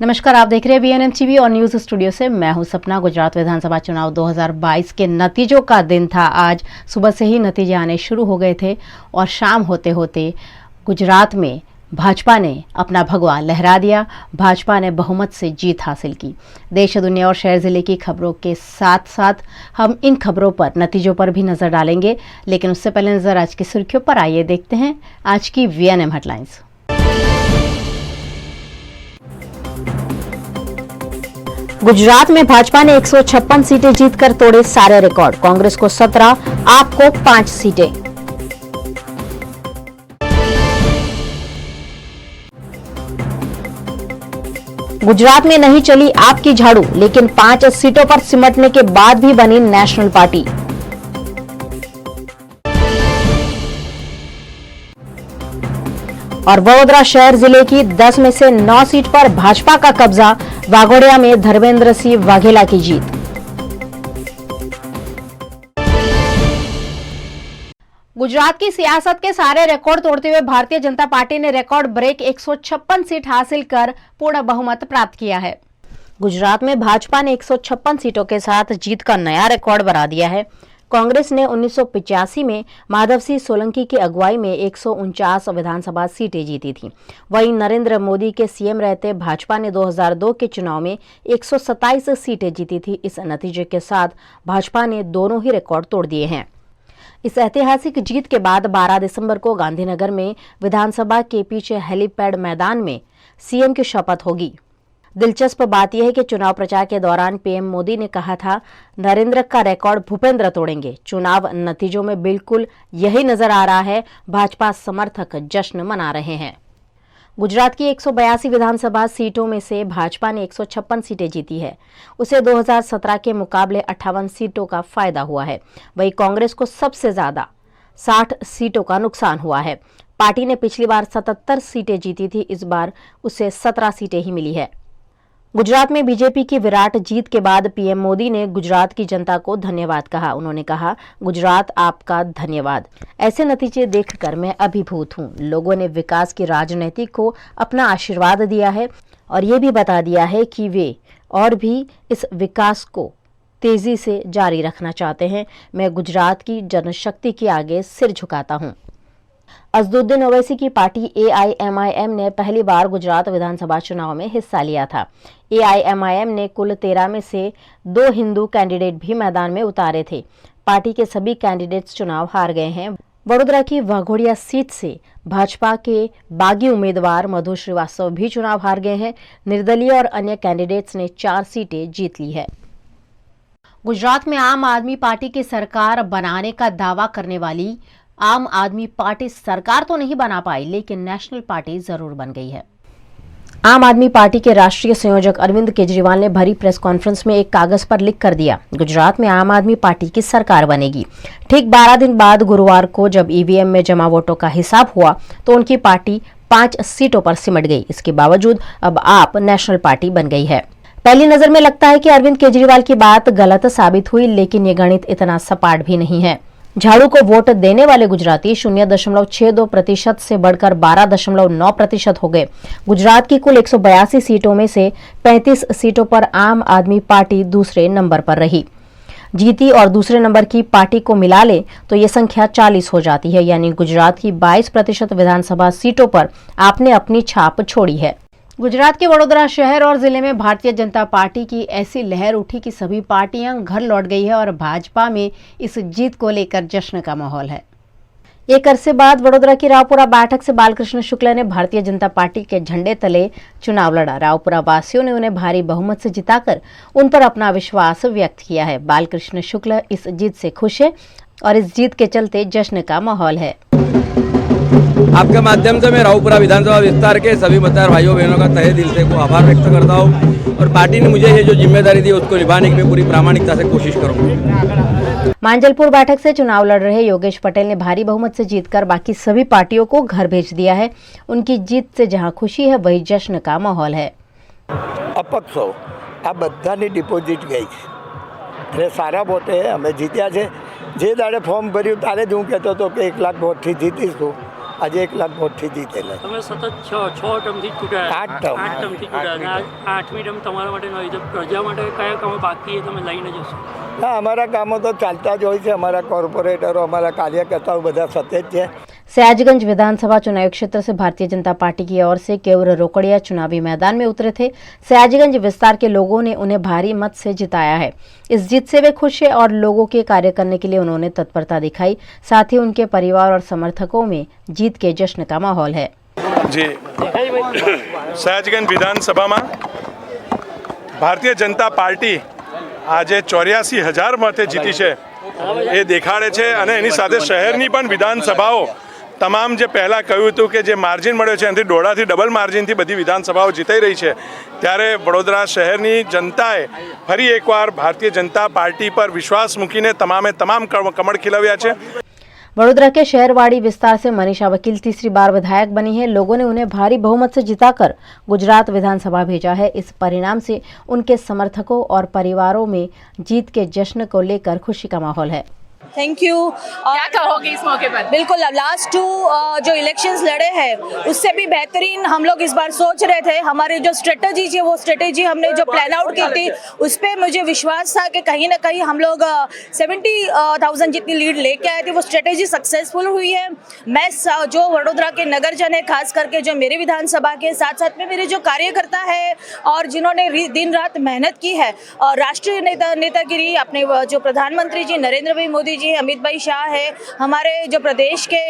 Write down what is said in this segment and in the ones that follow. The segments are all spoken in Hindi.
नमस्कार, आप देख रहे हैं BNM टीवी और न्यूज स्टूडियो से मैं हूं सपना। गुजरात विधानसभा चुनाव 2022 के नतीजों का दिन था। आज सुबह से ही नतीजे आने शुरू हो गए थे और शाम होते होते गुजरात में भाजपा ने अपना भगवा लहरा दिया। भाजपा ने बहुमत से जीत हासिल की। देश, दुनिया और शहर जिले की खबरों के साथ साथ हम इन खबरों पर, नतीजों पर भी नजर डालेंगे, लेकिन उससे पहले नजर आज की सुर्खियों पर। आइए देखते हैं आज की VNM हेडलाइंस। गुजरात में भाजपा ने 156 सीटें जीतकर तोड़े सारे रिकॉर्ड। कांग्रेस को 17, आप को 5 सीटें। गुजरात में नहीं चली आपकी झाड़ू, लेकिन 5 सीटों पर सिमटने के बाद भी बनी नेशनल पार्टी। और वडोदरा शहर जिले की 10 में से 9 सीट पर भाजपा का कब्जा। वाघोडिया में धर्मेंद्र सिंह वाघेला की जीत। गुजरात की सियासत के सारे रिकॉर्ड तोड़ते हुए भारतीय जनता पार्टी ने रिकॉर्ड ब्रेक 156 सीट हासिल कर पूर्ण बहुमत प्राप्त किया है। गुजरात में भाजपा ने 156 सीटों के साथ जीत का नया रिकॉर्ड बना दिया है। कांग्रेस ने 1985 में माधव सिंह सोलंकी की अगुवाई में 149 विधानसभा सीटें जीती थी। वहीं नरेंद्र मोदी के सीएम रहते भाजपा ने 2002 के चुनाव में 127 सीटें जीती थी। इस नतीजे के साथ भाजपा ने दोनों ही रिकॉर्ड तोड़ दिए हैं। इस ऐतिहासिक जीत के बाद 12 दिसंबर को गांधीनगर में विधानसभा के पीछे हेलीपैड मैदान में सीएम की शपथ होगी। दिलचस्प बात यह है कि चुनाव प्रचार के दौरान पीएम मोदी ने कहा था, नरेंद्र का रिकॉर्ड भूपेंद्र तोड़ेंगे। चुनाव नतीजों में बिल्कुल यही नजर आ रहा है। भाजपा समर्थक जश्न मना रहे हैं। गुजरात की 182 विधानसभा सीटों में से भाजपा ने 156 सीटें जीती है। उसे 2017 के मुकाबले 58 सीटों का फायदा हुआ है। वहीं कांग्रेस को सबसे ज्यादा 60 सीटों का नुकसान हुआ है। पार्टी ने पिछली बार 77 सीटें जीती थी, इस बार उसे 17 सीटें ही मिली है। गुजरात में बीजेपी की विराट जीत के बाद पीएम मोदी ने गुजरात की जनता को धन्यवाद कहा। उन्होंने कहा, गुजरात आपका धन्यवाद। ऐसे नतीजे देखकर मैं अभिभूत हूं। लोगों ने विकास की राजनीति को अपना आशीर्वाद दिया है और ये भी बता दिया है कि वे और भी इस विकास को तेजी से जारी रखना चाहते हैं। मैं गुजरात की जनशक्ति के आगे सिर झुकाता हूं। असदुद्दीन ओवैसी की पार्टी AIMIM ने पहली बार गुजरात विधानसभा चुनाव में हिस्सा लिया था। AIMIM ने कुल 13 में से 2 हिंदू कैंडिडेट भी मैदान में उतारे थे। पार्टी के सभी कैंडिडेट्स चुनाव हार गए हैं। वडोदरा की वाघोडिया सीट से भाजपा के बागी उम्मीदवार मधु श्रीवास्तव भी चुनाव हार गए हैं। निर्दलीय और अन्य कैंडिडेट्स ने 4 सीटें जीत ली है। गुजरात में आम आदमी पार्टी की सरकार बनाने का दावा करने वाली आम आदमी पार्टी सरकार तो नहीं बना पाई, लेकिन नेशनल पार्टी जरूर बन गई है। आम आदमी पार्टी के राष्ट्रीय संयोजक अरविंद केजरीवाल ने भरी प्रेस कॉन्फ्रेंस में एक कागज पर लिख कर दिया, गुजरात में आम आदमी पार्टी की सरकार बनेगी। ठीक 12 दिन बाद गुरुवार को जब EVM में जमा वोटों का हिसाब हुआ तो उनकी पार्टी 5 सीटों पर सिमट गई। इसके बावजूद अब आप नेशनल पार्टी बन गई है। पहली नजर में लगता है कि अरविंद केजरीवाल की बात गलत साबित हुई, लेकिन ये गणित इतना सपाट भी नहीं है। झाड़ू को वोट देने वाले गुजराती 0.62% से बढ़कर 12.9% हो गए। गुजरात की कुल 182 सीटों में से 35 सीटों पर आम आदमी पार्टी दूसरे नंबर पर रही। जीती और दूसरे नंबर की पार्टी को मिला ले तो ये संख्या 40 हो जाती है, यानी गुजरात की 22% विधानसभा सीटों पर आपने अपनी छाप छोड़ी है। गुजरात के वडोदरा शहर और जिले में भारतीय जनता पार्टी की ऐसी लहर उठी कि सभी पार्टियां घर लौट गई है और भाजपा में इस जीत को लेकर जश्न का माहौल है। एक अरसे बाद वडोदरा की रावपुरा बैठक से बालकृष्ण शुक्ला ने भारतीय जनता पार्टी के झंडे तले चुनाव लड़ा। रावपुरा वासियों ने उन्हें भारी बहुमत से जिताकर उन पर अपना विश्वास व्यक्त किया है। बालकृष्ण शुक्ला इस जीत से खुश है और इस जीत के चलते जश्न का माहौल है। आपके माध्यम से मैं रावपुरा विधानसभा विस्तार के सभी मतदार भाइयों बहनों का तहे दिल से आभार व्यक्त करता हूं और पार्टी ने मुझे ये जो जिम्मेदारी दी उसको निभाने की मैं पूरी प्रामाणिकता से कोशिश करूंगा। मांजलपुर बैठक से चुनाव लड़ रहे योगेश पटेल ने भारी बहुमत से जीतकर बाकी सभी पार्टियों को घर भेज दिया है। उनकी जीत से जहां खुशी है वही जश्न का माहौल है। अपक्षो आ बधानी डिपोजिट गई એટલે સારા વોટે અમે જીત્યા છે। જે દાડે ફોર્મ ભર્યું ત્યારે જ હું કહેતો હતો કે 1 લાખ વોટથી જીતીશું આજે 1 લાખ વોટથી જીતેલા છે. તમે સતત છ ટર્મથી ચૂંટાયા, 8 ટર્મ. 8 ટર્મથી ચૂંટાયા અને આ 8મી ટર્મ તમારા માટે નવી છે. પ્રજા માટે કયા કામો બાકી એ તમે લઈને જશો? હા, અમારા કામો તો ચાલતા જ હોય છે. અમારા કોર્પોરેટરો, અમારા कार्यकर्ताओं બધા સતત છે. सयाजगंज विधानसभा चुनाव क्षेत्र से भारतीय जनता पार्टी की ओर से केवल रोकड़िया चुनावी मैदान में उतरे थे। सयाजगंज विस्तार के लोगों ने उन्हें भारी मत से जिताया है। इस जीत से वे खुश है और लोगों के कार्य करने के लिए उन्होंने तत्परता दिखाई। साथ ही उनके परिवार और समर्थकों में जीत के जश्न का माहौल है। जी, सयाजगंज विधानसभा में भारतीय जनता पार्टी आज 84,000 मते जीती है ये देखाड़े छे। अने एनी साथे शहेरनी पण विधानसभाओं तमाम जे पहला कह્યું હતું કે જે માર્જિન મળ્યો છે એનાથી દોઢાથી ડબલ માર્જિનથી બધી વિધાનસભાઓ જીતાઈ રહી છે, ત્યારે વડોદરા શહેરની જનતાએ ફરી એકવાર ભારતીય જનતા પાર્ટી પર વિશ્વાસ મૂકીને તમામ કમળ ખીલવ્યા છે। वडोदरा के शहरवाड़ी विस्तार से मनीषा वकील तीसरी बार विधायक बनी है। लोगों ने उन्हें भारी बहुमत से जिताकर गुजरात विधानसभा भेजा है। इस परिणाम से उनके समर्थकों और परिवारों में जीत के जश्न को लेकर खुशी का माहौल है। Thank you. क्या कहोगे इस मौके पर? बिल्कुल, अब लास्ट 2 जो इलेक्शंस लड़े हैं उससे भी बेहतरीन हम लोग इस बार सोच रहे थे। हमारी जो स्ट्रेटजी थी वो स्ट्रेटजी हमने जो प्लान आउट की थी उस पर मुझे विश्वास था कि कहीं ना कहीं हम लोग 70,000 जितनी लीड लेके आए थे। वो स्ट्रेटजी सक्सेसफुल हुई है। मैं जो वडोदरा के नगरजन है, खास करके जो मेरे विधानसभा के साथ साथ में मेरे जो कार्यकर्ता है और जिन्होंने दिन रात मेहनत की है, और राष्ट्रीय नेतागिरी अपने जो प्रधानमंत्री जी नरेंद्र भाई मोदी जी, अमित भाई शाह है, हमारे जो प्रदेश के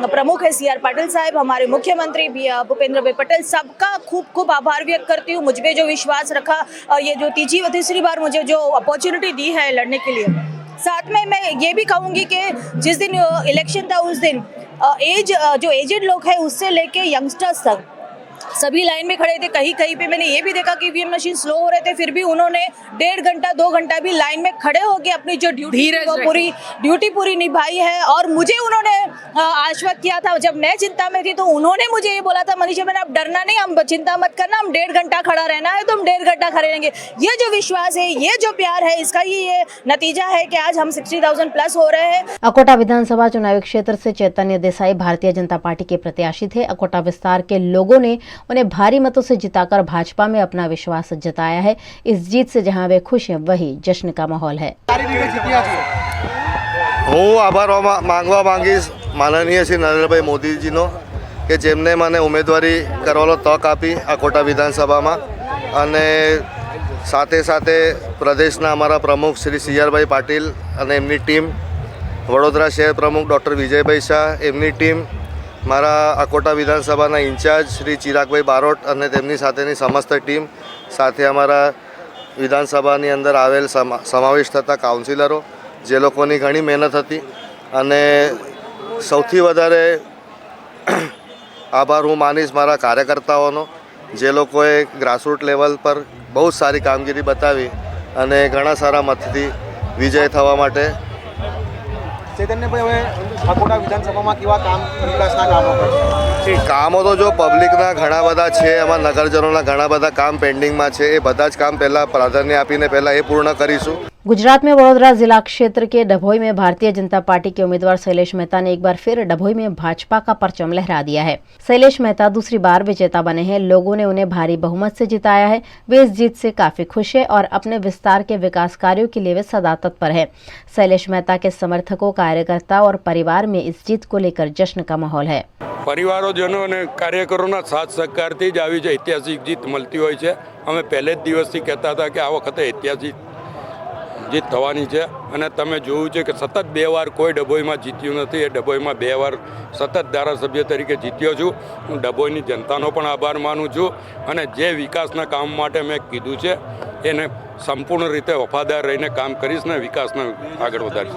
प्रमुख है CR पाटिल साहब, हमारे मुख्यमंत्री भूपेंद्र भाई पटेल, सबका खूब आभार व्यक्त करती हूँ। मुझ पे जो विश्वास रखा और ये जो तीसरी बार मुझे जो अपॉर्चुनिटी दी है लड़ने के लिए। साथ में मैं ये भी कहूँगी कि जिस दिन इलेक्शन था उस दिन जो एजेड लोग हैं उससे लेके यंगस्टर्स तक सभी लाइन में खड़े थे। कहीं पे मैंने ये भी देखा कि ईवीएम मशीन स्लो हो रहे थे, फिर भी उन्होंने 1.5 घंटा 2 घंटा भी लाइन में खड़े होकर अपनी जो ड्यूटी पूरी निभाई है। और मुझे उन्होंने आश्वस्त किया था जब मैं चिंता में थी, तो उन्होंने मुझे ये बोला था, मनीषा मैंने आप डरना नहीं, हम चिंता मत करना, हम 1.5 घंटा खड़ा रहना है तो हम 1.5 घंटा खड़े रहेंगे। ये जो विश्वास है, ये जो प्यार है, इसका ही ये नतीजा है कि आज हम 60,000 प्लस हो रहे हैं। अकोटा विधानसभा चुनावी क्षेत्र से चैतन्य देसाई भारतीय जनता पार्टी के प्रत्याशी थे। अकोटा विस्तार के लोगों ने उन्हें भारी मतों से जिताकर भाजपा में अपना विश्वास जताया है। इस जीत से जहां वे खुश हैं, वही जश्न का माहौल है। હું આભાર માંગવા માંગીશ માનનીય શ્રી નરેન્દ્રભાઈ મોદીજીનો કે જેમને મને ઉમેદવારી કરવાનો તક આપી અકોટા વિધાનસભામાં, અને સાથે સાથે પ્રદેશના અમારા પ્રમુખ શ્રી CR ભાઈ પાટીલ અને એમની ટીમ, વડોદરા શહેર પ્રમુખ ડૉક્ટર વિજયભાઈ શાહ એમની ટીમ, મારા અકોટા વિધાનસભાના ઇન્ચાર્જ શ્રી ચિરાગભાઈ બારોટ અને તેમની સાથેની સમસ્ત ટીમ, સાથે અમારા વિધાનસભાની અંદર આવેલ સમાવેશ થતા કાઉન્સિલરો જે લોકોની ઘણી મહેનત હતી, અને સૌથી વધારે આભાર હું માનીશ મારા કાર્યકર્તાઓનો જે લોકોએ ગ્રાસરૂટ લેવલ પર બહુ સારી કામગીરી બતાવી અને ઘણા સારા મતથી વિજય થવા માટે। ચૈતન્યભાઈ, હવે અકોટા વિધાનસભામાં કેવા કામ વિકાસના કામો કરશે? કામો તો જો પબ્લિકના ઘણા બધા છે, એમાં નગરજનોના ઘણા બધા કામ પેન્ડિંગમાં છે, એ બધા જ કામ પહેલાં પ્રાધાન્ય આપીને પહેલાં એ પૂર્ણ કરીશું। गुजरात में वडोदरा जिला क्षेत्र के डभोई में भारतीय जनता पार्टी के उम्मीदवार शैलेश मेहता ने एक बार फिर डभोई में भाजपा का परचम लहरा दिया है। शैलेश मेहता दूसरी बार विजेता बने हैं। लोगों ने उन्हें भारी बहुमत से जिताया है। वे इस जीत से काफी खुश है और अपने विस्तार के विकास कार्यों के लिए वे सदा तत्पर है। शैलेश मेहता के समर्थकों, कार्यकर्ता और परिवार में इस जीत को लेकर जश्न का माहौल है। परिवारोजनों અને કાર્યકરોના સાથ સહકારથી જ આવી જે ઐતિહાસિક જીત મળતી હોય છે। અમે પહેલે જ દિવસથી કહેતા હતા કે આ વખતે ઐતિહાસિક જીત થવાની છે, અને તમે જોયું છે કે સતત 2 વાર કોઈ ડભોઈમાં જીત્યું નથી। એ ડભોઈમાં 2 વાર સતત ધારાસભ્ય તરીકે જીત્યો છું। હું ડભોઈની જનતાનો પણ આભાર માનું છું, અને જે વિકાસના કામ માટે મેં કીધું છે એને સંપૂર્ણ રીતે વફાદાર રહીને કામ કરીશ ને વિકાસને આગળ વધારીશ।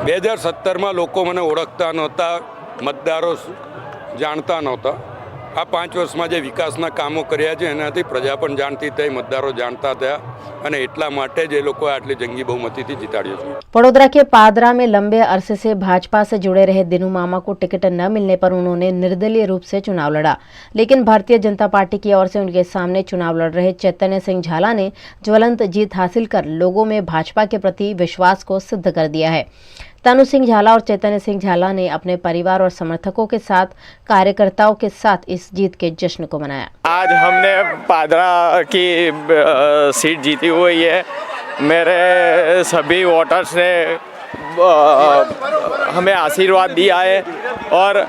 2017માં લોકો મને ઓળખતા નહોતા, મતદારો જાણતા નહોતા, આ 5 વર્ષમાં જે વિકાસના કામો કર્યા છે એનાથી પ્રજા પણ જાણતી થઈ, મતદારો જાણતા થયા અને એટલા માટે જ એ લોકોએ આટલી જંગી બહુમતીથી જીતાડ્યો છે। बड़ोदरा के पादरा में लंबे अरसे से भाजपा से जुड़े रहे दिनू मामा को टिकट न मिलने पर उन्होंने निर्दलीय रूप से चुनाव लड़ा, लेकिन भारतीय जनता पार्टी की ओर से उनके सामने चुनाव लड़ रहे चैतन्य सिंह झाला ने ज्वलंत जीत हासिल कर लोगों में भाजपा के प्रति विश्वास को सिद्ध कर दिया है। तनु सिंह झाला और चैतन्य सिंह झाला ने अपने परिवार और समर्थकों के साथ कार्यकर्ताओं के साथ इस जीत के जश्न को मनाया। आज हमने पादरा की सीट जीती हुई है। मेरे सभी वोटर्स ने हमें आशीर्वाद दिया है और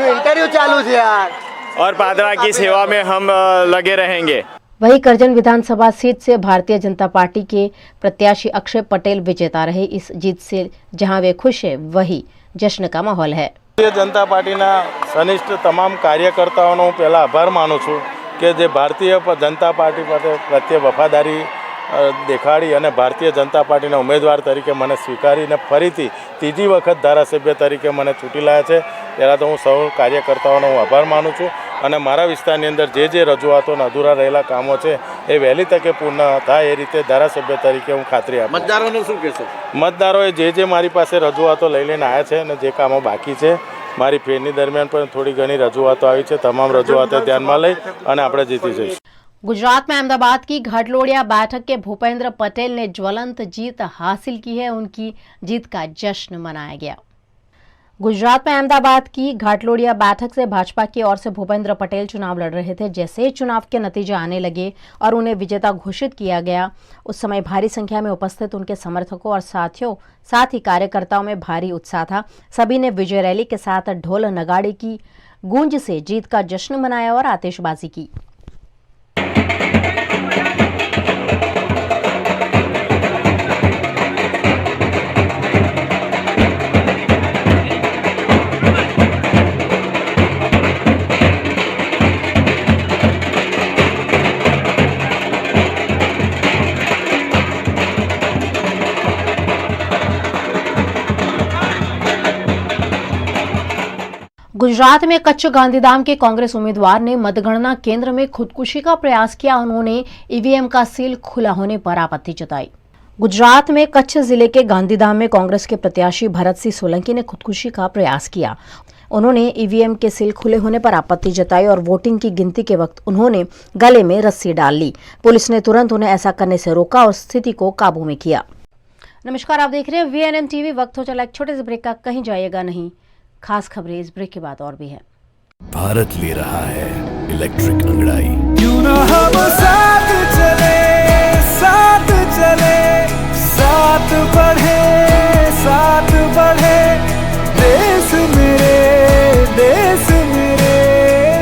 इंटरव्यू चालू है यार, और पादरा की सेवा में हम लगे रहेंगे। वहीं करजन विधानसभा सीट से भारतीय जनता पार्टी के प्रत्याशी अक्षय पटेल विजेता रहे। इस जीत से जहां वे खुश है, वही जश्न का माहौल है। ભારતીય જનતા પાર્ટીના સનિષ્ઠ તમામ કાર્યકર્તાઓનો હું પહેલાં આભાર માનું છું કે જે ભારતીય જનતા પાર્ટી પ્રત્યે વફાદારી દેખાડી અને ભારતીય જનતા પાર્ટીના ઉમેદવાર તરીકે મને સ્વીકારીને ફરીથી ત્રીજી વખત ધારાસભ્ય તરીકે મને ચૂંટી લાવ્યા છે। પહેલાં તો હું સૌ કાર્યકર્તાઓનો હું આભાર માનું છું અને મારા વિસ્તારની અંદર જે રજૂઆતો અને અધૂરા રહેલા કામો છે એ વહેલી તકે પૂર્ણ થાય એ રીતે ધારાસભ્ય તરીકે હું ખાતરી આપું। મતદારોને શું કહેશો? મતદારોએ જે મારી પાસે રજૂઆતો લઈને આવ્યા છે અને જે કામો બાકી છે, મારી ફેરની દરમિયાન પણ થોડી ઘણી રજૂઆતો આવી છે, તમામ રજૂઆતો ધ્યાનમાં લઈ અને આપણે જીતી જઈશું। गुजरात में अहमदाबाद की घाटलोड़िया बैठक के भूपेंद्र पटेल ने ज्वलंत जीत हासिल की है। उनकी जीत का जश्न मनाया गया। गुजरात में अहमदाबाद की घाटलोड़िया बैठक से भाजपा की ओर से भूपेंद्र पटेल चुनाव लड़ रहे थे। जैसे ही चुनाव के नतीजे आने लगे और उन्हें विजेता घोषित किया गया, उस समय भारी संख्या में उपस्थित उनके समर्थकों और साथियों साथ ही कार्यकर्ताओं में भारी उत्साह था। सभी ने विजय रैली के साथ ढोल नगाड़े की गूंज से जीत का जश्न मनाया और आतिशबाजी की। गुजरात में कच्छ गांधीधाम के कांग्रेस उम्मीदवार ने मतगणना केंद्र में खुदकुशी का प्रयास किया। उन्होंने ईवीएम का सील खुला होने पर आपत्ति जताई। गुजरात में कच्छ जिले के गांधीधाम में कांग्रेस के प्रत्याशी भरत सिंह सोलंकी ने खुदकुशी का प्रयास किया। उन्होंने ईवीएम के सील खुले होने पर आपत्ति जताई और वोटिंग की गिनती के वक्त उन्होंने गले में रस्सी डाल ली। पुलिस ने तुरंत उन्हें ऐसा करने से रोका और स्थिति को काबू में किया। नमस्कार, आप देख रहे हैं VNM TV। वक्त हो चला एक छोटे से ब्रेक का, कहीं जाइएगा नहीं। खास खबरें इस ब्रेक के बाद और भी है। भारत ले रहा है इलेक्ट्रिक अंगड़ाई। क्यों ना हम साथ चले, साथ चले, साथ बढ़े, साथ बढ़े, देश मेरे, देश मेरे,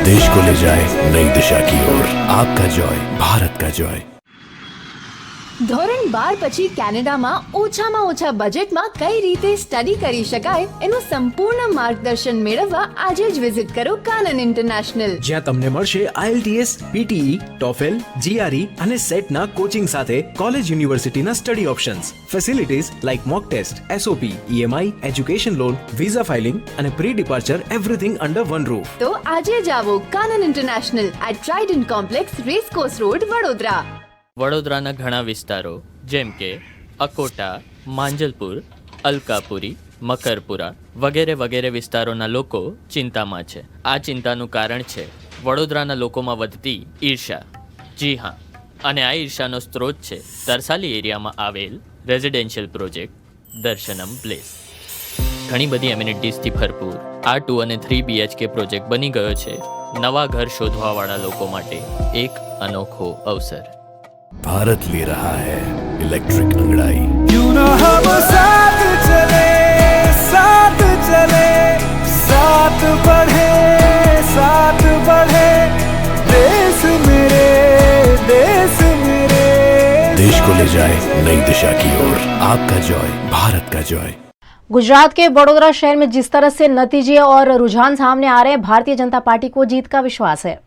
देश को ले जाए नई दिशा की ओर। आपका जॉय, भारत का जॉय। ધોરણ 12 પછી કેનેડામાં ઓછામાં ઓછા બજેટમાં કઈ રીતે સ્ટડી કરી શકાય એનું સંપૂર્ણ માર્ગદર્શન મેળવવા આજે જ વિઝિટ કરો કાનન ઇન્ટરનેશનલ, જ્યાં તમને મળશે IELTS, PTE, TOEFL, GRE અને સેટના કોચિંગ સાથે કોલેજ યુનિવર્સિટીના study options, facilities like mock test, SOP, EMI, education loan, visa filing અને pre departure, everything under one roof. તો આજે જ આવો Kanan international at Trident complex, racecourse road, Vadodara. વડોદરાના ઘણા વિસ્તારો જેમ કે અકોટા, માંજલપુર, અલકાપુરી, મકરપુરા વગેરે વગેરે વિસ્તારોના લોકો ચિંતામાં છે। આ ચિંતાનું કારણ છે વડોદરાના લોકોમાં વધતી ઈર્ષા। જી હા, અને આ ઈર્ષાનો સ્ત્રોત છે તરસાલી એરિયામાં આવેલ રેઝિડેન્શિયલ પ્રોજેક્ટ દર્શનમ પ્લેસ। ઘણી બધી એમિનિટીઝથી ભરપૂર આ 2 અને 3 BHK પ્રોજેક્ટ બની ગયો છે નવા ઘર શોધવાવાળા લોકો માટે એક અનોખો અવસર। भारत ले रहा है इलेक्ट्रिक अंगड़ाई। क्यों ना हम साथ चले, साथ चले, साथ बढ़े, साथ बढ़े, देश मेरे, देश मेरे, देश को ले जाए नई दिशा की ओर। आपका जॉय, भारत का जॉय। गुजरात के बड़ोदरा शहर में जिस तरह से नतीजे और रुझान सामने आ रहे हैं, भारतीय जनता पार्टी को जीत का विश्वास है।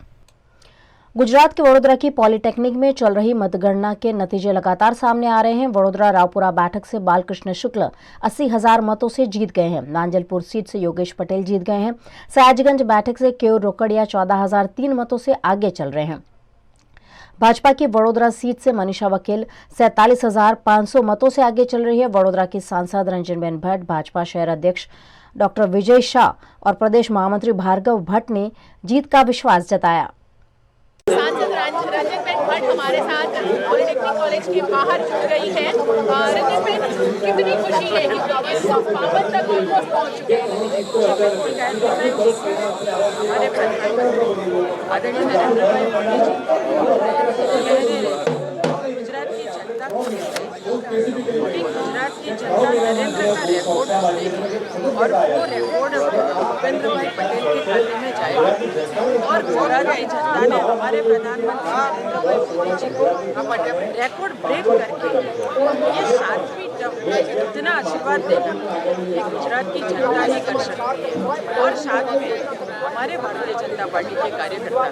गुजरात के वडोदरा की पॉलिटेक्निक में चल रही मतगणना के नतीजे लगातार सामने आ रहे हैं। वडोदरा रावपुरा बैठक से बालकृष्ण शुक्ल 80,000 मतों से जीत गए हैं। नांजलपुर सीट से योगेश पटेल जीत गए हैं। सयाजगंज बैठक से केयूर रोकड़िया 14,003 मतों से आगे चल रहे हैं। भाजपा की वडोदरा सीट से मनीषा वकील 47,500 मतों से आगे चल रही है। वडोदरा की सांसद रंजनबेन भट्ट, भाजपा शहर अध्यक्ष डॉक्टर विजय शाह और प्रदेश महामंत्री भार्गव भट्ट ने जीत का विश्वास जताया। सांसद रंजनबेन भट्ट हमारे साथ पॉलिटेक्निक कॉलेज के बाहर जुड़ रही है। रंजनबेन, कितनी खुशी है कि 152 तक ऑलमोस्ट पहुंच चुके हैं। हमारे प्रधानमंत्री आदरणीय नरेंद्र भाई मोदी जी गुजरात की जनता को गुजरात की जनता नरेंद्र का रिकॉर्ड और वो रिकॉर्ड भूपेंद्र भाई पटेल के खाते में जाएगा और गुजरात की जनता ने हमारे प्रधानमंत्री नरेंद्र भाई मोदी जी को रिकॉर्ड ब्रेक करके ये 7वीं टर्म में इतना आशीर्वाद देगा कि गुजरात की जनता ही कर सकती है। और साथ में हमारे भारतीय जनता पार्टी के कार्यकर्ता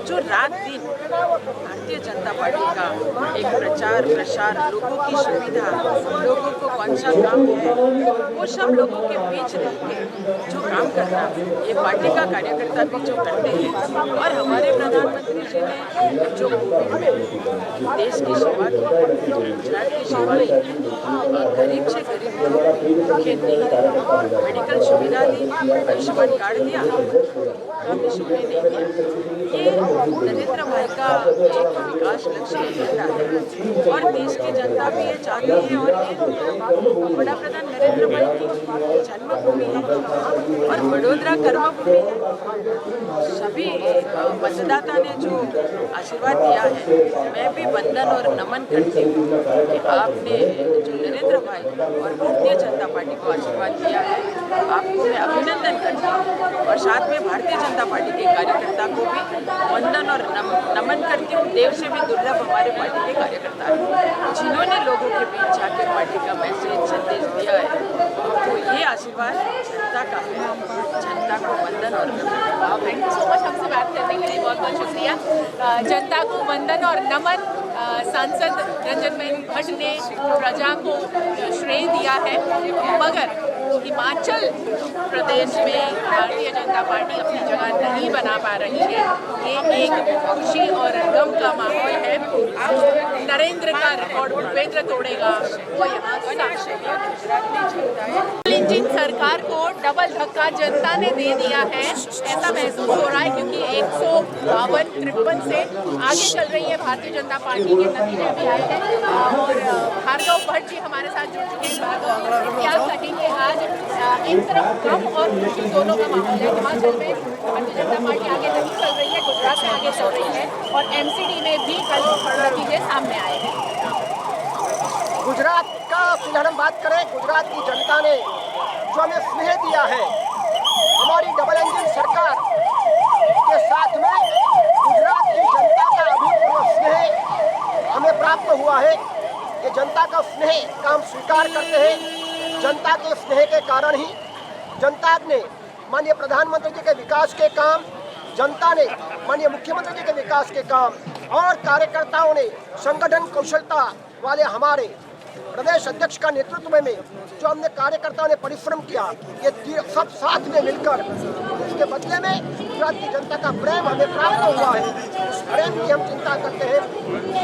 जो रात दिन भारतीय जनता पार्टी का एक प्रचार प्रसार, लोगों की सुविधा, लोगों को कौन सा काम है, वो सब लोगों के बीच रह के जो काम करना ये पार्टी का कार्यकर्ता भी जो करते हैं। और हमारे प्रधानमंत्री जी ने जो कोविड में देश की सेवा की, गुजरात की सेवा की, गरीब से गरीब लोग भूखे नहीं रहे, मेडिकल सुविधा दी, आयुष्मान कार्ड दिया, कभी सुनने नहीं दिया। ये नरेंद्र भाई का एक विकास लक्ष्य एजेंडा है और देश की जनता भी ये चाहती है। और ये बड़ा प्रधान नरेंद्र भाई की जन्मभूमि है और वडोदरा कर्मभूमि है। सभी मतदाता ने जो आशीर्वाद दिया है, मैं भी वंदन और नमन करती हूँ कि आपने जो नरेंद्र भाई और भारतीय जनता पार्टी को आशीर्वाद दिया है, आपको मैं अभिनंदन करती हूँ। और साथ में भारतीय जनता पार्टी के कार्यकर्ता को भी वंदन और नमन करती हूँ। देव से भी दुर्लभ हमारे पार्टी के कार्यकर्ता हैं जिन्होंने लोगों के बीच जाकर पार्टी का मैसेज संदेश दिया है। तो ये आशीर्वाद जनता का है, जनता को वंदन और नमन। थैंक यू सो मच हमसे बात करने के लिए, बहुत बहुत शुक्रिया। जनता को वंदन और नमन, सांसद रंजनबेन भट्ट ने प्रजा को श्रेय दिया है। मगर हिमाचल प्रदेश में भारतीय जनता पार्टी अपनी जगह नहीं बना पा रही है। ये एक खुशी और गम का माहौल है। नरेंद्र का रिकॉर्ड भूपेंद्र तोड़ेगा, वो यहाँ इंजन सरकार को डबल धक्का जनता ने दे दिया है, ऐसा महसूस हो रहा है। क्योंकि 152-53 से आगे चल रही है भारतीय जनता पार्टी के नतीजे भी आए हैं। और भार्गव भट्ट जी हमारे साथ जुड़ चुके हैं। भार्गव, क्या कहेंगे आज एक तरफ गम और खुशी दोनों का माहौल है। हिमाचल में भारतीय जनता पार्टी आगे नहीं चल रही है, गुजरात में आगे चल रही है और एमसीडी में भी कल नतीजे सामने आए हैं। गुजरात का फिलहाल हम बात करें, गुजरात की जनता ने जो हमें स्नेह दिया है, हमारी डबल इंजन सरकार के साथ में गुजरात की जनता का अभूतपूर्व स्नेह हमें प्राप्त हुआ है। ये जनता का स्नेह का हम स्वीकार करते हैं। जनता के स्नेह के कारण ही जनता ने माननीय प्रधानमंत्री जी के विकास के काम, जनता ने माननीय मुख्यमंत्री जी के विकास के काम और कार्यकर्ताओं ने संगठन कौशलता वाले हमारे प्रदेश अध्यक्ष का नेतृत्व में जो हमने कार्यकर्ताओं ने परिश्रम किया, ये सब साथ में मिलकर उसके बदले में गुजरात की जनता का प्रेम हमें प्राप्त हुआ है। उस प्रेम की हम चिंता करते हैं।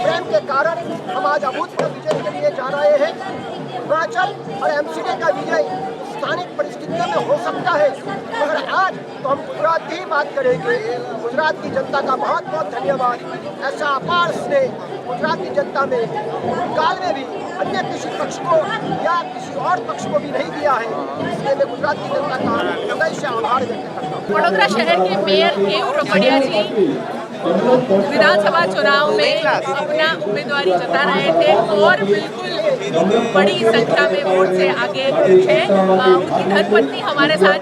प्रेम के कारण हम आज अभूतपूर्व विजय के लिए जा रहे हैं। हिमाचल और एमसीडी का विजय स्थानिक परिस्थितियों में हो सकता है, मगर आज तो हम गुजरात की बात करेंगे। गुजरात की जनता का बहुत बहुत धन्यवाद। ऐसा अपार स्नेह गुजरात की जनता में काल में भी अन्य किसी पक्ष को या किसी और पक्ष को भी नहीं दिया है। इसलिए मैं गुजरात की जनता का हृदय से आभार व्यक्त करता हूँ। वडोदरा शहर के मेयर केयूर रोकड़िया जी विधानसभा चुनाव में अपना उम्मीदवारी जता रहे थे और बिल्कुल बड़ी संख्या में वोट से आगे थे। उनकी धर्मपत्नी हमारे साथ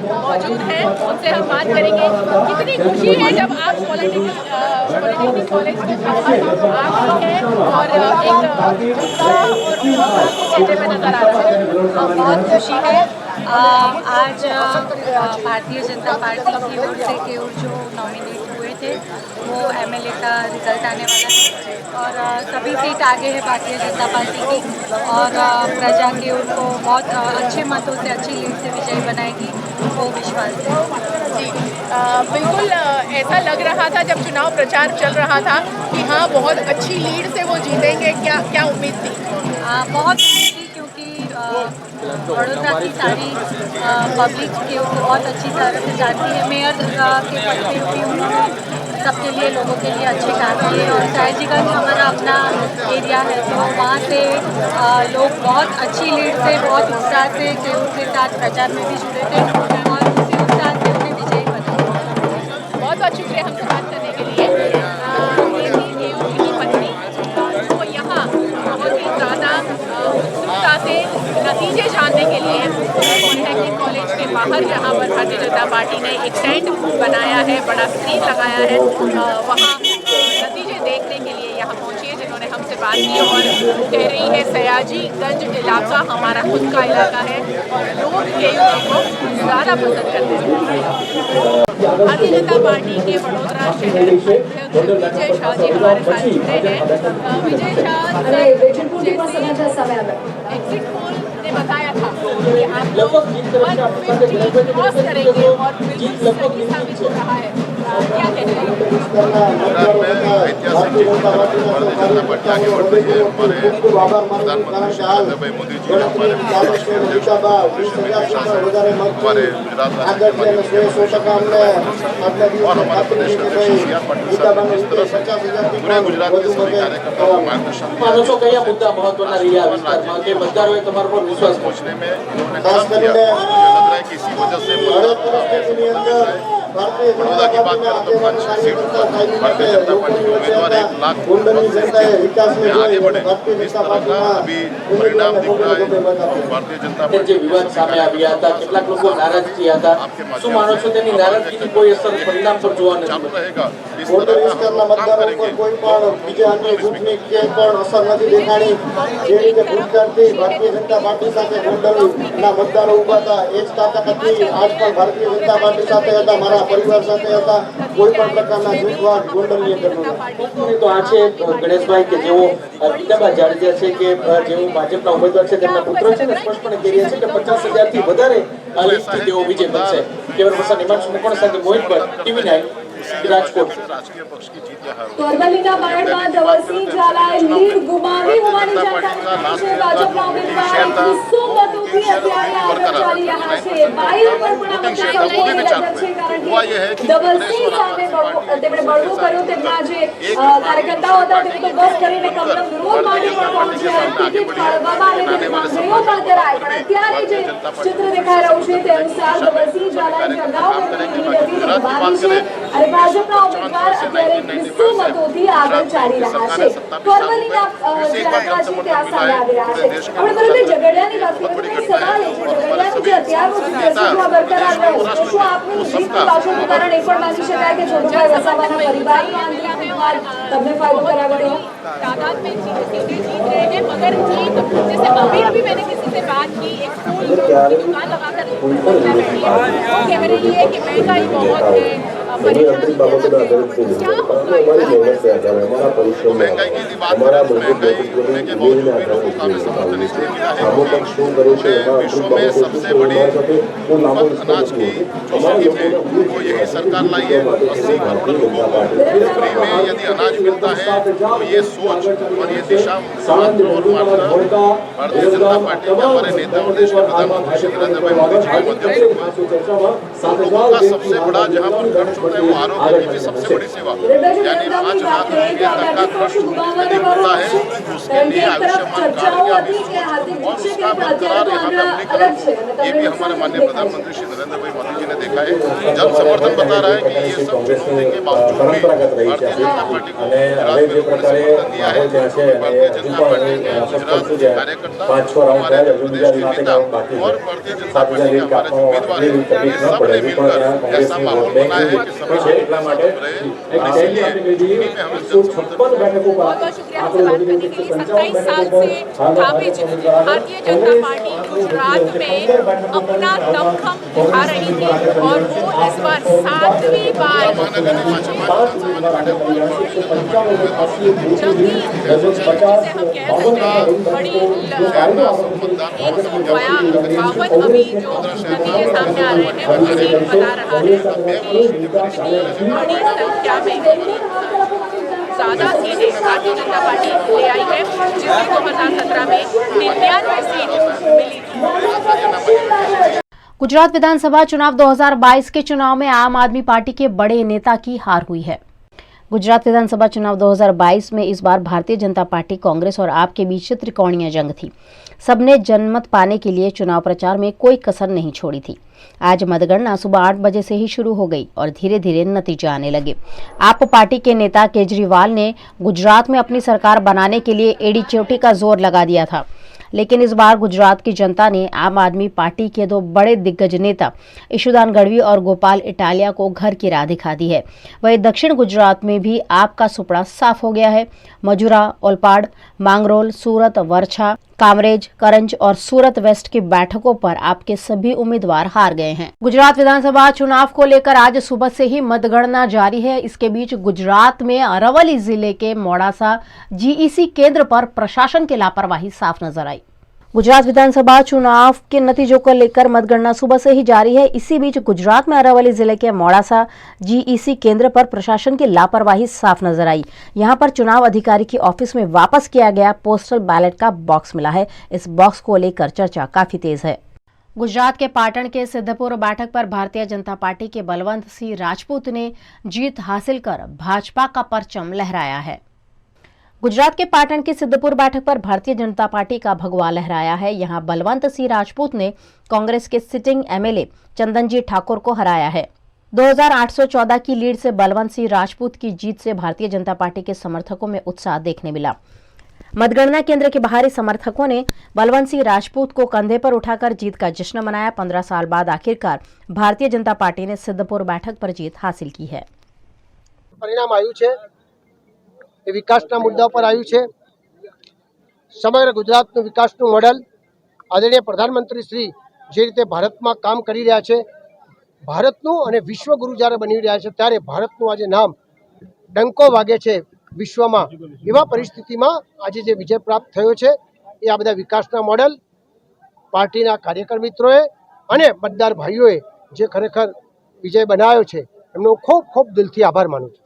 मौजूद है, उनसे हम बात करेंगे। कितनी खुशी है जब आप पॉलिटेक्निक कॉलेज के बाहर हैं और एक चेहरे में नजर आ रहा है। बहुत खुशी है। आज भारतीय जनता पार्टी की ओर से केयूर जो नॉमिनेट हुए थे वो MLA का रिजल्ट आने वाला है और सभी सीट आगे है भारतीय जनता पार्टी की और प्रजा के उनको बहुत अच्छे मतों से अच्छी लीड से विजयी बनाएगी वो विश्वास है। जी बिल्कुल ऐसा लग रहा था जब चुनाव प्रचार चल रहा था कि हाँ बहुत अच्छी लीड से वो जीतेंगे, क्या उम्मीद थी? बहुत उम्मीद थी क्योंकि वडोदरा की सारी पब्लिक के उनको बहुत अच्छी तरह से जानती है। मेयर के पद पे भी उन्होंने सबके लिए लोगों के लिए अच्छे काम किए और सयाजीगंज हमारा अपना एरिया है तो वहाँ से लोग बहुत अच्छी लीड से बहुत उत्साह से केयू के साथ प्रचार में भी जुड़े थे और उसी उत्साह से उन्हें विजयी बनाया। बहुत बहुत शुक्रिया हमसे बात करने के लिए। ये थी केयू की पत्नी जो यहाँ बहुत ही ज़्यादा उत्सुकता से नतीजे जानने के लिए पॉलिटेक्निक कॉलेज के बाहर जहाँ पर भारतीय जनता पार्टी ने एक टेंट बनाया है, बड़ा स्क्रीन लगाया है, वहाँ नतीजे देखने के लिए यहाँ पहुँची है जिन्होंने हमसे बात की और कह रही है सयाजीगंज इलाका हमारा खुद का इलाका है और लोग केयू को ज़्यादा पसंद करते हैं। भारतीय जनता पार्टी के वडोदरा शहर अध्यक्ष विजय शाह जी हमारे साथ जुड़े हैं। विजय शाह एग्जिट पोल ने बताया था कि आप लोग 150 क्रॉस करेंगे और बिल्कुल सही साबित हो रहा है, क्या कहते हैं? ऐतिहासिक जीत भारतीय जनता पार्टी आगे बढ़ रही है। हमारे प्रधानमंत्री श्री नरेंद्र भाई मोदी जी, हमारे प्रदेश के अध्यक्ष हमारे गुजरात राज्य के और हमारे प्रदेश अध्यक्ष CR पाटिल साहब ने जिस तरह से पूरे गुजरात के सभी कार्यकर्ताओं को मार्गदर्शन पहुँचने में उन्होंने काम किया। मुझे लग रहा है कि इसी वजह से बड़ौदा की बात करें तो 5 सीट पर भारतीय जनता पार्टी के उम्मीदवार 1 लाख में आगे बढ़े, इस तरह का अभी परिणाम दिख रहा है। भारतीय जनता पार्टी विवाद सामे આવ્યા હતા, કેટલાક લોકો નારાજ થયા હતા, શું માનો છો તેની નારાજગીની કોઈ અસર પરિણામ પર જોવા નથી? चालू रहेगा इस तरह का हम काम करेंगे। કોઈ પણ બીજા અન્ય જૂથની કે પણ અસર નથી દેખાણી। જે રીતે ભૂતકાળથી ભારતીય જનતા પાર્ટી સાથે ગોંડલના મતદારો ઉભા હતા એ જ તાકાત હતી, આજ પણ ભારતીય જનતા પાર્ટી સાથે હતા, મારા પરિવાર સાથે હતા, કોઈ પણ પ્રકારના જૂથવાદ ગોંડલની અંદર નહોતો। તો આ છે ગણેશભાઈ કે જેઓ ગીતાબા જાડેજા છે કે જેઓ ભાજપના ઉમેદવાર છે તેમના પુત્ર છે ને સ્પષ્ટપણે કહી રહ્યા છે કે 50,000 થી વધારે લીડથી તેઓ વિજય બનશે। કેવલ પ્રસાદ હિમાંશુ મુકોણ સાથે મોહિત ભટ્ટ, TV9 રાજકોટ। राजकीय पक्ष की जीत या हार તો અરવલ્લીના બારડમાં ધવલસિંહ ઝાલાએ લીડ ગુમાવી હોવાની જાણકારી છે। ભાજપના ઉમેદવાર 100 મતોથી અત્યારે આગળ ચાલી રહ્યા છે। બાયર પર પણ આ મતદારો કોઈ નજર છે કારણ કે ધવલસિંહ સામે તેમણે બળવો કર્યો। તેમના જે કાર્યકર્તાઓ હતા તેઓ તો બસ કરીને કમલમ વિરોધ માટે પણ પહોંચ્યા, ટિકિટ ફાળવવામાં આવે તેવી માંગણીઓ પણ કરાઈ, પણ અત્યારે જે ચિત્ર દેખાઈ રહ્યું છે તે અનુસાર ધવલસિંહ ઝાલાએ જે અગાઉ કરેલી લીડ હતી તે ગુમાવી છે અને ભાજપના ઉમેદવાર અત્યારે 100 મતોથી આગળ ચાલી રહ્યા છે। તો અરવલ્લીના જાણકાર છે ત્યાં સામે આવી રહ્યા છે। આપણે પરંતુ ઝઘડિયાની વાત કરીએ તો સવાલ એ છે ઝઘડિયાનું જે અત્યારનું ચિત્ર બરકરાર રહ્યું તો શું આપની જીતની પાછળનું કારણ એ પણ માની શકાય કે છોટુભાઈ વસાવાના પરિવારનો આંતરિક વિવાદ તમને ફાયદો કરાવ્યો? तादाद में सीटें जीत रहे हैं मगर एक जैसे अभी मैंने किसी से बात की, एक फूल की दुकान लगाकर बैठी है, वो कह रही है कि महंगाई बहुत है, महंगाई की यदि बात करें तो महंगाई होने के बावजूद भी लोगों का हमें समर्थन इसलिए मिला है विश्व में सबसे बड़ी अनाज की जो स्कीम है वो यही सरकार लाई है। 80 करोड़ लोगों को फ्री में यदि अनाज मिलता है तो ये सोच और ये दिशा मात्र और मात्र भारतीय जनता पार्टी के हमारे नेता और देश के प्रधानमंत्री श्री नरेंद्र भाई मोदी जी के माध्यम से लोगों का सबसे बड़ा जहाँ पर खर्च होता है वो आरोग्य की भी सबसे बड़ी सेवा, यानी 5 लाख रुपये तक का खर्च यदि होता है तो उसके लिए आयुष्मान कार्ड का भी और उसका बरकरार यहाँ पे अमलीकरण, ये भी हमारे माननीय प्रधानमंत्री श्री नरेंद्र भाई मोदी जी ने देखा है। जन समर्थन बता रहा है कि ये सब चुनौती के बावजूद भी भारतीय जनता અને હવે જે પ્રકારે માહોલ ત્યાં છે અને હજુ પણ સસ્પેન્સ સુધી 5-6 રાઉન્ડ થયા છે, હજુ બીજા રીતે કામ બાકી છે. 7,000 લીડ કાપવામાં એટલી તકલીફ ન પડે, હજુ પણ ત્યાં કોંગ્રેસની વોટ બેંક છે, એટલા માટે એક ટેલી આપી દીધી 156 બેઠકો પર આપણે બધી 155 બેઠકો પર भारतीय जनता पार्टी गुजरात में अपना दमखम दिखा रही थी और वो इस बार 7वीं बार जंगी जिसे हम कह सकते हैं बड़ी 152 अभी जो नतीजे सामने आ रहे हैं उसे बता रहा है कि बड़ी संख्या में ज्यादा सीटें भारतीय जनता पार्टी ले आई है, जिसमें 2017 में 99 सीट मिली थी। गुजरात विधानसभा चुनाव 2022 के चुनाव में आम आदमी पार्टी के बड़े नेता की हार हुई है। गुजरात विधानसभा चुनाव 2022 में इस बार भारतीय जनता पार्टी, कांग्रेस और आप के बीच त्रिकोणीय जंग थी। सबने जनमत पाने के लिए चुनाव प्रचार में कोई कसर नहीं छोड़ी थी। आज मतगणना सुबह 8 बजे से ही शुरू हो गई और धीरे धीरे नतीजे आने लगे। आप पार्टी के नेता केजरीवाल ने गुजरात में अपनी सरकार बनाने के लिए एड़ी चोटी का जोर लगा दिया था, लेकिन इस बार गुजरात की जनता ने आम आदमी पार्टी के दो बड़े दिग्गज नेता ईशुदान गढ़वी और गोपाल इटालिया को घर की राह दिखा दी है। वहीं दक्षिण गुजरात में भी आपका सुपड़ा साफ हो गया है। मजूरा, ओलपाड, मांगरोल, सूरत, वर्छा, कामरेज, करंज और सूरत वेस्ट की बैठकों पर आपके सभी उम्मीदवार हार गए हैं। गुजरात विधानसभा चुनाव को लेकर आज सुबह से ही मतगणना जारी है। इसके बीच गुजरात में अरावली जिले के मोड़ासा जीईसी केंद्र पर प्रशासन की लापरवाही साफ नजर आई। गुजरात विधानसभा चुनाव के नतीजों को लेकर मतगणना सुबह से ही जारी है। इसी बीच गुजरात में अरावली जिले के मोड़ासा जीईसी केंद्र पर प्रशासन की लापरवाही साफ नजर आई। यहां पर चुनाव अधिकारी की ऑफिस में वापस किया गया पोस्टल बैलेट का बॉक्स मिला है। इस बॉक्स को लेकर चर्चा काफी तेज है। गुजरात के पाटण के सिद्धपुर बैठक पर भारतीय जनता पार्टी के बलवंत सिंह राजपूत ने जीत हासिल कर भाजपा का परचम लहराया है। गुजरात के पाटण की सिद्धपुर बैठक पर भारतीय जनता पार्टी का भगवा लहराया है। यहां बलवंत सिंह राजपूत ने कांग्रेस के सिटिंग एमएलए चंदनजी ठाकुर को हराया है। 2814 की लीड से बलवंत सिंह राजपूत की जीत से भारतीय जनता पार्टी के समर्थकों में उत्साह देखने मिला। मतगणना केंद्र के बाहरी समर्थकों ने बलवंत सिंह राजपूत को कंधे पर उठाकर जीत का जश्न मनाया। 15 साल बाद आखिरकार भारतीय जनता पार्टी ने सिद्धपुर बैठक पर जीत हासिल की है। परिणाम आयु छे એ વિકાસના મુદ્દા પર આવ્યું છે। સમગ્ર ગુજરાતનું વિકાસનું મોડેલ આદરણીય પ્રધાનમંત્રી શ્રી જે રીતે ભારતમાં કામ કરી રહ્યા છે, ભારતનું અને વિશ્વગુરુ જ્યારે બની રહ્યા છે ત્યારે ભારતનું આજે નામ ડંકો વાગે છે વિશ્વમાં। એવા પરિસ્થિતિમાં આજે જે વિજય પ્રાપ્ત થયો છે એ આ બધા વિકાસના મોડેલ પાર્ટીના કાર્યકર મિત્રોએ અને મતદાર ભાઈઓએ જે ખરેખર વિજય બનાવ્યો છે એમનો ખૂબ ખૂબ દિલથી આભાર માનું છું।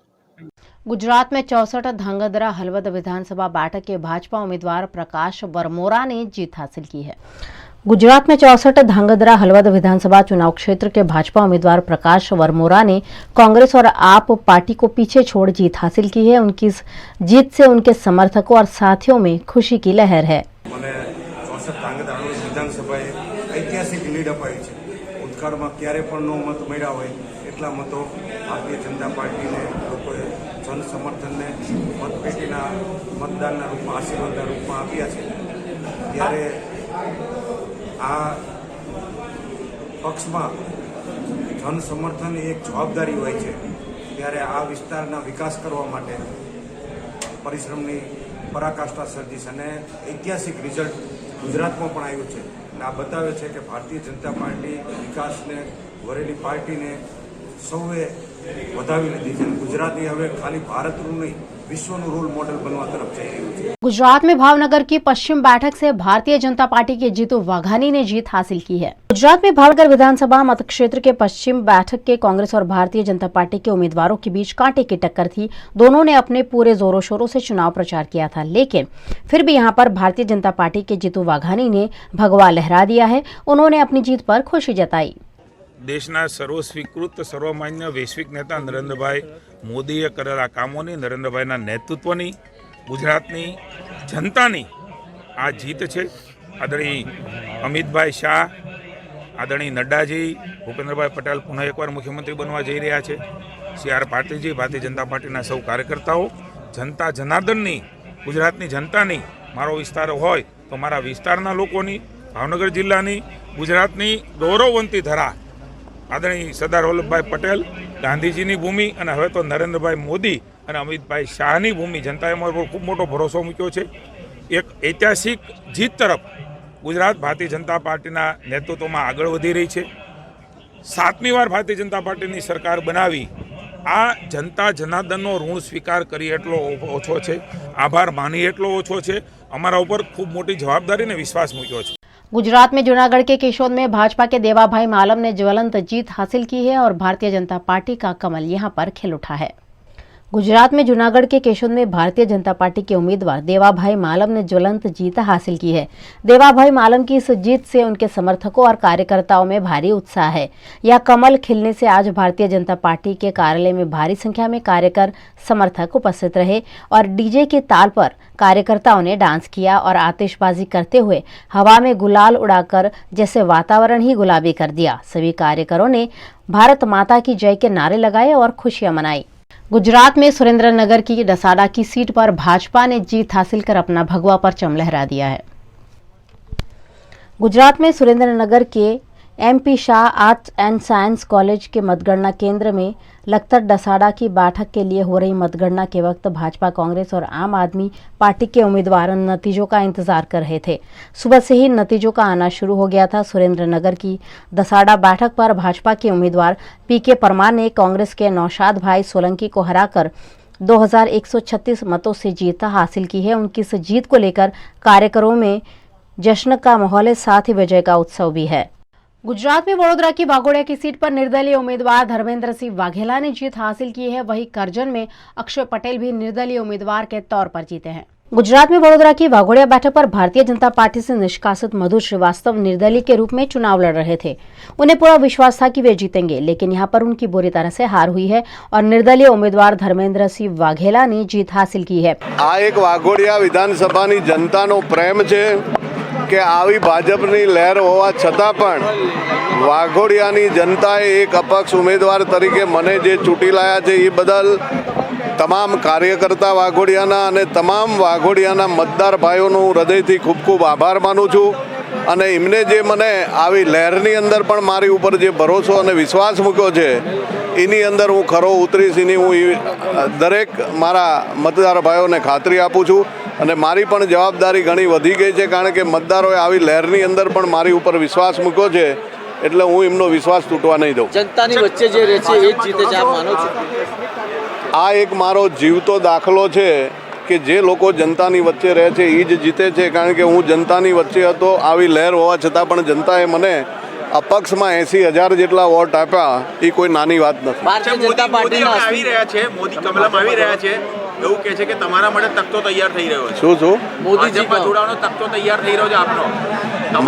गुजरात में 64 धांगध्रा हलवद विधानसभा बैठक के भाजपा उम्मीदवार प्रकाश वर्मोरा ने जीत हासिल की है। गुजरात में 64 धांगध्रा हलवद विधानसभा चुनाव क्षेत्र के भाजपा उम्मीदवार प्रकाश वर्मोरा ने कांग्रेस और आप पार्टी को पीछे छोड़ जीत हासिल की है। उनकी इस जीत से उनके समर्थकों और साथियों में खुशी की लहर है। ऐतिहासिक लीड अपाई है। भूतकाळमां क्यारे पण नो मत मळ्या होय એટલા મતો ભારતીય જનતા પાર્ટીને લોકોએ જન સમર્થનને મતપેટીના મતદાનના રૂપમાં આશીર્વાદના રૂપમાં આપ્યા છે। ત્યારે આ પક્ષમાં જન સમર્થન એક જવાબદારી હોય છે। ત્યારે આ વિસ્તારના વિકાસ કરવા માટે પરિશ્રમની પરાકાષ્ઠા સર્જીશ અને ઐતિહાસિક રિઝલ્ટ ગુજરાતમાં પણ આવ્યું છે। આ બતાવે છે કે ભારતીય જનતા પાર્ટી વિકાસને વરેલી પાર્ટીને સૌએ વધાવી લીધી છે। ગુજરાતની હવે ખાલી ભારતનું નહીં विश्वનું रोल मॉडल बनवा तरफ जई રહ્યું છે। गुजरात में भावनगर की पश्चिम बैठक से भारतीय जनता पार्टी के जीतू वाघानी ने जीत हासिल की है। गुजरात में भावनगर विधानसभा मतक्षेत्र के पश्चिम बैठक के कांग्रेस और भारतीय जनता पार्टी के उम्मीदवारों के बीच कांटे की टक्कर थी। दोनों ने अपने पूरे जोरों शोरों से चुनाव प्रचार किया था, लेकिन फिर भी यहां पर भारतीय जनता पार्टी के जीतू वाघानी ने भगवा लहरा दिया है। उन्होंने अपनी जीत पर खुशी जताई। देशना सर्वस्वीकृत सर्वमान्य वैश्विक नेता नरेंद्रभाई मोदीए करेला कामोनी, नरेंद्रभाईना नेतृत्वनी, गुजरातनी जनतानी आ जीत है। आदरणीय अमितभाई शाह, आदरणीय नड्डाजी, भूपेन्द्रभाई पटेल पुनः एकवार मुख्यमंत्री बनवा जई रह्या छे। CR पाटीलजी, भारतीय जनता पार्टीना सौ कार्यकर्ताओं જનતા જનાર્દનની, ગુજરાતની જનતાની, મારો વિસ્તાર હોય તો મારા વિસ્તારના લોકોની, ભાવનગર જિલ્લાની, ગુજરાતની ગૌરવવંતી ધરા આદરણીય સરદાર વલ્લભભાઈ પટેલ, ગાંધીજીની ભૂમિ અને હવે તો નરેન્દ્રભાઈ મોદી અને અમિતભાઈ શાહની ભૂમિ જનતાએ અમારા પર ખૂબ મોટો ભરોસો મૂક્યો છે. એક ઐતિહાસિક જીત તરફ ગુજરાત ભારતીય જનતા પાર્ટીના નેતૃત્વમાં આગળ વધી રહી છે. 7મી વાર ભારતીય જનતા પાર્ટીની સરકાર બનાવી. આ જનતા જનાર્દનનો ઋણ સ્વીકાર કરી એટલો ઓછો છે, આભાર માની એટલો ઓછો છે. અમારા ઉપર ખૂબ મોટી જવાબદારી અને વિશ્વાસ મૂક્યો છે. गुजरात में जूनागढ़ के केशोद में भाजपा के देवाभाई मालम ने ज्वलंत जीत हासिल की है और भारतीय जनता पार्टी का कमल यहां पर खिल उठा है। गुजरात में जूनागढ़ के केशोद में भारतीय जनता पार्टी के उम्मीदवार देवाभाई मालम ने ज्वलंत जीत हासिल की है। देवाभाई मालम की इस जीत से उनके समर्थकों और कार्यकर्ताओं में भारी उत्साह है। यह कमल खिलने से आज भारतीय जनता पार्टी के कार्यालय में भारी संख्या में कार्यकर समर्थक उपस्थित रहे और डीजे के ताल पर कार्यकर्ताओं ने डांस किया और आतिशबाजी करते हुए हवा में गुलाल उड़ाकर जैसे वातावरण ही गुलाबी कर दिया। सभी कार्यकरों ने भारत माता की जय के नारे लगाए और खुशियां मनाई। गुजरात में सुरेंद्रनगर की डसाडा की सीट पर भाजपा ने जीत हासिल कर अपना भगवा परचम लहरा दिया है। गुजरात में सुरेंद्रनगर के MP Shah arts and science college के मतगणना केंद्र में लखतर डसाडा की बैठक के लिए हो रही मतगणना के वक्त भाजपा, कांग्रेस और आम आदमी पार्टी के उम्मीदवार नतीजों का इंतजार कर रहे थे। सुबह से ही नतीजों का आना शुरू हो गया था। सुरेंद्रनगर की डसाडा बैठक पर भाजपा के उम्मीदवार PK परमार ने कांग्रेस के नौशाद भाई सोलंकी को हराकर 2136 मतों से जीत हासिल की है। उनकी इस जीत को लेकर कार्यकरों में जश्न का माहौल है, साथ ही विजय का उत्सव भी है। गुजरात में वडोदरा की वाघोडिया की सीट पर निर्दलीय उम्मीदवार धर्मेंद्र सिंह वाघेला ने जीत हासिल की है। वहीं करजन में अक्षय पटेल भी निर्दलीय उम्मीदवार के तौर पर जीते हैं। गुजरात में वडोदरा की वाघोडिया बैठक पर भारतीय जनता पार्टी से निष्कासित मधु श्रीवास्तव निर्दलीय के रूप में चुनाव लड़ रहे थे। उन्हें पूरा विश्वास था कि वे जीतेंगे, लेकिन यहां पर उनकी बुरी तरह से हार हुई है और निर्दलीय उम्मीदवार धर्मेंद्र सिंह वाघेला ने जीत हासिल की है। आ एक वाघोडिया विधानसभा जनता नो प्रेम है કે આવી ભાજપની લહેર હોવા છતાં પણ વાઘોડિયાની જનતાએ એક અપક્ષ ઉમેદવાર તરીકે મને જે ચૂંટી લાયા છે એ બદલ તમામ કાર્યકર્તા વાઘોડિયાના અને તમામ વાઘોડિયાના મતદાર ભાઈઓનો હું હૃદયથી ખૂબ ખૂબ આભાર માનું છું અને એમને જે મને આવી લહેરની અંદર પણ મારી ઉપર જે ભરોસો અને વિશ્વાસ મૂક્યો છે એની અંદર હું ખરો ઉતરીશ એની હું દરેક મારા મતદાર ભાઈઓને ખાતરી આપું છું અને મારી પણ જવાબદારી ઘણી વધી ગઈ છે કારણ કે મતદારોએ આવી લહેરની અંદર પણ મારી ઉપર વિશ્વાસ મૂક્યો છે એટલે હું એમનો વિશ્વાસ તૂટવા નહીં દઉં। જનતાની વચ્ચે જે રહે છે એ જ જીતે છે, આપ માનો છો? આ એક મારો જીવતો દાખલો છે કે જે લોકો જનતાની વચ્ચે રહે છે એ જ જીતે છે કારણ કે હું જનતાની વચ્ચે હતો। આવી લહેર હોવા છતાં પણ જનતાએ મને અપક્ષમાં 80,000 જેટલા વોટ આપ્યા એ કોઈ નાની વાત નથી। ભારતીય જનતા પાર્ટીના આવી રહ્યા છે, મોદી કમલમ આવી રહ્યા છે, એવું કહે છે કે તમારા માટે તખ્તો તૈયાર થઈ રહ્યો છે। શું મોદીજીમાં જોડાવાનો તખ્તો તૈયાર થઈ રહ્યો છે આપનો?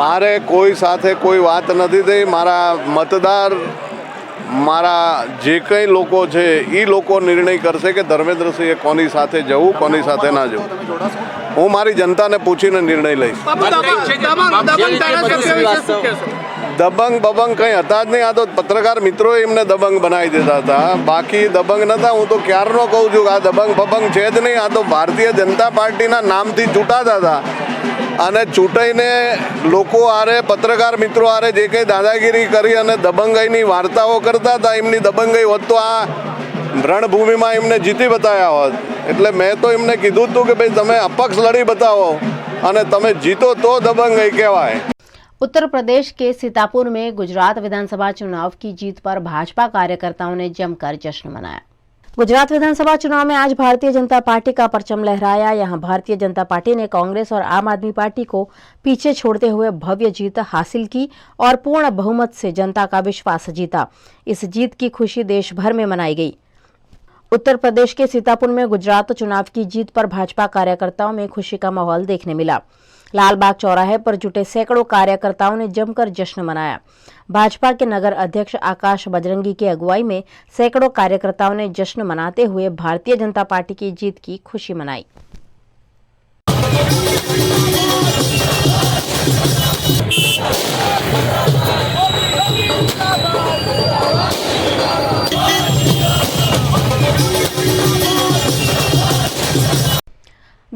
મારે કોઈ સાથે કોઈ વાત નથી થઈ। મારા મતદાર મારા જે કંઈ લોકો છે એ લોકો નિર્ણય કરશે કે ધર્મેન્દ્રસિંહે કોની સાથે જવું કોની સાથે ના જવું। હું મારી જનતાને પૂછીને નિર્ણય લઈશ। દબંગ બબંગ કંઈ હતા જ નહીં। આ તો પત્રકાર મિત્રોએ એમને દબંગ બનાવી દેતા હતા, બાકી દબંગ નહોતા। હું તો ક્યારનો કહું છું કે આ દબંગ બબંગ છે જ નહીં। આ તો ભારતીય જનતા પાર્ટીના નામથી ચૂંટાતા હતા અને ચૂંટાઈને લોકો આરે પત્રકાર મિત્રો આરે જે કંઈ દાદાગીરી કરી અને દબંગાઈની વાર્તાઓ કરતા હતા એમની દબંગાઈ હોત તો આ રણભૂમિમાં એમને જીતી બતાવ્યા હોત। એટલે મેં તો એમને કીધું હતું કે ભાઈ તમે અપક્ષ લડી બતાવો અને તમે જીતો તો દબંગાઈ કહેવાય। उत्तर प्रदेश के सीतापुर में गुजरात विधानसभा चुनाव की जीत पर भाजपा कार्यकर्ताओं ने जमकर जश्न मनाया। गुजरात विधानसभा चुनाव में आज भारतीय जनता पार्टी का परचम लहराया। यहां भारतीय जनता पार्टी ने कांग्रेस और आम आदमी पार्टी को पीछे छोड़ते हुए भव्य जीत हासिल की और पूर्ण बहुमत से जनता का विश्वास जीता। इस जीत की खुशी देश भर में मनाई गई। उत्तर प्रदेश के सीतापुर में गुजरात चुनाव की जीत पर भाजपा कार्यकर्ताओं में खुशी का माहौल देखने मिला। लालबाग चौराहे पर जुटे सैकड़ों कार्यकर्ताओं ने जमकर जश्न मनाया। भाजपा के नगर अध्यक्ष आकाश बजरंगी की अगुवाई में सैकड़ों कार्यकर्ताओं ने जश्न मनाते हुए भारतीय जनता पार्टी की जीत की खुशी मनाई।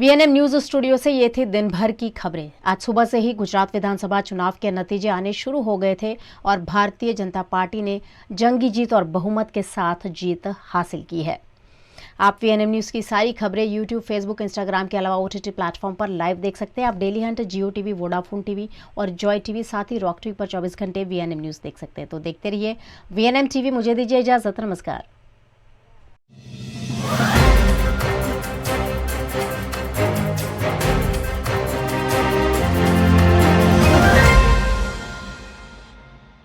वीएनएम न्यूज स्टूडियो से ये थी दिन भर की खबरें। आज सुबह से ही गुजरात विधानसभा चुनाव के नतीजे आने शुरू हो गए थे और भारतीय जनता पार्टी ने जंगी जीत और बहुमत के साथ जीत हासिल की है। आप वीएनएम न्यूज़ की सारी खबरें यूट्यूब, फेसबुक, इंस्टाग्राम के अलावा OTT प्लेटफॉर्म पर लाइव देख सकते हैं। आप डेली हंट, जियो टीवी, वोडाफोन टीवी और जॉय टीवी, साथ ही रॉक टीवी पर 24 घंटे वीएनएम न्यूज़ देख सकते हैं। तो देखते रहिए वीएनएम टीवी। मुझे दीजिए इजाजत। नमस्कार।